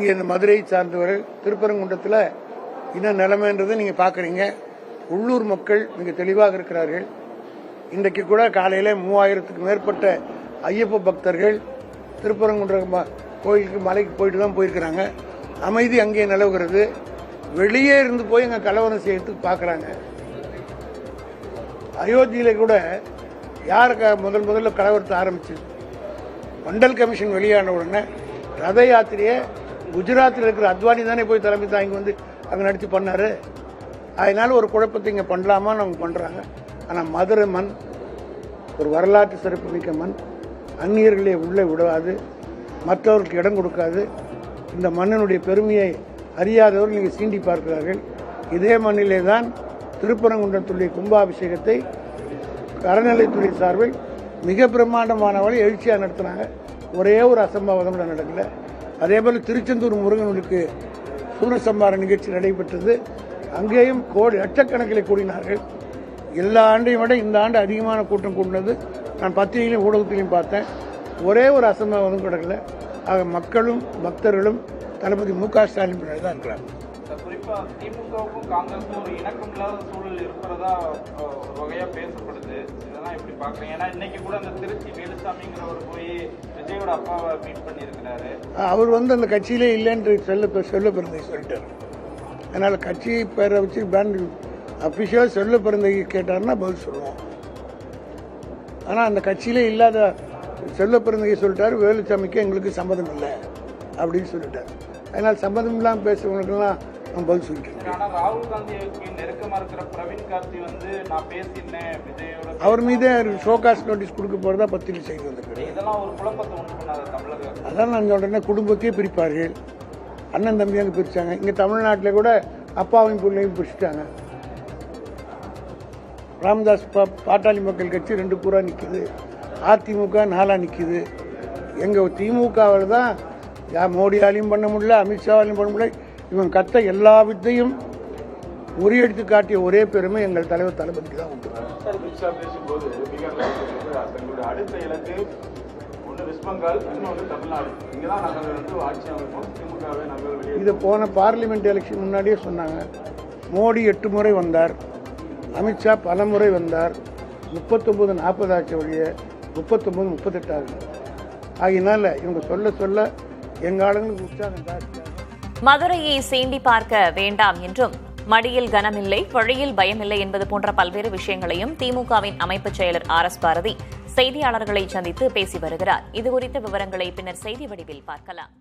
இங்கே இந்த மதுரையை சார்ந்தவர்கள் திருப்பரங்குன்றத்தில் என்ன நிலைமைன்றதை நீங்க பாக்குறீங்க. உள்ளூர் மக்கள் மிக தெளிவாக இருக்கிறார்கள். இன்றைக்கு கூட காலையில 3000க்கு மேற்பட்ட ஐயப்ப பக்தர்கள் திருப்பரங்குன்றம் கோயிலுக்கு மலைக்கு போயிட்டு தான் போயிருக்கிறாங்க. அமைதி அங்கே நிலவுகிறது. வெளியே இருந்து போய் அங்க கலவரம் செய்யறதுக்கு பாக்குறாங்க. அயோத்தியில கூட யாருக்கு முதல்ல கலவரத்தை ஆரம்பிச்சு மண்டல் கமிஷன் வெளியான உடனே ரத யாத்திரையை குஜராத்தில் இருக்கிற அத்வானி தானே போய் தலைமை தாங்கி வந்து அங்கே நடிச்சு பண்ணாரு. அதனால ஒரு குழப்பத்தை இங்கே பண்ணலாமான்னு அவங்க பண்றாங்க. ஆனால் மதுரை மண் ஒரு வரலாற்று சிறப்புமிக்க மண். அந்நியர்களே உள்ளே விடாது, மற்றவர்களுக்கு இடம் கொடுக்காது. இந்த மண்ணினுடைய பெருமையை அறியாதவர்கள் இங்கே சீண்டி பார்க்கிறார்கள். இதே மண்ணிலே தான் திருப்பரங்குன்றத்துடைய கும்பாபிஷேகத்தை அறநிலைத்துறை சார்பில் மிக பிரம்மாண்டமானவரை எழுச்சியாக நடத்தினாங்க. ஒரே ஒரு அசம்பாவிதம் கூட நடக்கல. அதே போல திருச்செந்தூர் முருகனுக்கு சூரசம்பார நிகழ்ச்சி நடைபெற்றது. அங்கேயும் லட்சக்கணக்கில் கூடினார்கள். எல்லா ஆண்டையும் விட இந்த ஆண்டு அதிகமான கூட்டம் கூடினது நான் பத்திரிகையிலும் ஊடகத்திலையும் பார்த்தேன். ஒரே ஒரு அசம்பாவிதம் கிடக்கல. ஆக மக்களும் பக்தர்களும் தளபதி மு.க. ஸ்டாலின் பின்னாடி தான் இருக்கிறாங்க. குறிப்பா திமுகவுக்கும் காங்கிரஸும் ஒரு இணக்கம் இல்லாத சூழல் இருக்கிறதா ஒரு வகையா பேசப்படுது. இதெல்லாம் எப்படி பாக்குறீங்க? ஏன்னா இன்னைக்கு கூட அந்த திருச்சி வேலுசாமிங்கிறவர் போய் விஜயோட அப்பாவை மீட் பண்ணி இருக்கிறாரு. அவர் அந்த கட்சியிலே இல்லைன்னு சொல்ல பிறந்தை சொல்லிட்டார். அதனால கட்சி பேரை வச்சு பேண்ட் அபிஷியல் சொல்ல பிறந்தை கேட்டாருன்னா பதில் சொல்லுவோம். ஆனா அந்த கட்சியிலே இல்லாத சொல்ல பிறந்தையை சொல்லிட்டாரு. வேலுசாமிக்கு எங்களுக்கு சம்மதம் இல்லை அப்படின்னு சொல்லிட்டாரு. அதனால சம்மதம் இல்லாமல் பேசுறவங்களுக்கெல்லாம் நான் பதில் சொல்லிட்டேன். ஆனா ராகுல் காந்திக்கு நெருக்கமா இருக்கிற பிரவீன் கார்த்தி நான் பேசினேன் விஜயோட அவர் மீதே ஷோகாஸ் நோட்டீஸ் கொடுக்க போறதா பத்திரிகை செய்தி வந்திருக்கு. இதெல்லாம் ஒரு குழப்பத்தை உண்டு பண்ணாத தமிழக. அதான் நான் சொல்றேன், குடும்பத்தையே பிரிப்பார்கள். அண்ணன் தம்பியாக பிரிச்சாங்க. இங்க தமிழ்நாட்டில் கூட அப்பாவையும் பிள்ளையும் பிரிச்சுட்டாங்க. ராமதாஸ் பாட்டாளி மக்கள் கட்சி 2 கூறா நிக்குது. அதிமுக 4 நிக்குது. எங்க திமுகவில் தான் மோடியாலையும் பண்ண முடியல, அமித்ஷாவாலையும் பண்ண முடியல. இவன் கத்த எல்லா வித்தையும் முறியடித்து காட்டிய ஒரே பெருமை எங்கள் தலைவர் தளபதிக்கு தான் உண்டு. பேசும்போது அடுத்த இலக்கு ஒன்று வெஸ்ட் பெங்கால், இன்னொன்று தமிழ்நாடு. இங்கதான் நாங்கள் ஆட்சி அமைப்போம். திமுகவை நாங்கள் இது போன பார்லிமெண்ட் எலெக்ஷன் முன்னாடியே சொன்னாங்க. மோடி 8 முறை வந்தார், அமித்ஷா பல முறை வந்தார். 39 40 ஆட்சி வழிய 39 38 ஆகுது. ஆகினால இவங்க சொல்ல சொல்ல எங்க ஆளுங்களுக்கு உற்சாகம் ஜாஸ்தி. மதுரையை சீண்டி பார்க்க வேண்டாம் என்றும், மடியில் கனமில்லை வழியில் பயமில்லை என்பது போன்ற பல்வேறு விஷயங்களையும் திமுகவின் அமைப்பு செயலர் RS பாரதி செய்தியாளர்களை சந்தித்து பேசி வருகிறார். இதுகுறித்த விவரங்களை பின்னர் செய்தி வடிவில் பார்க்கலாம்.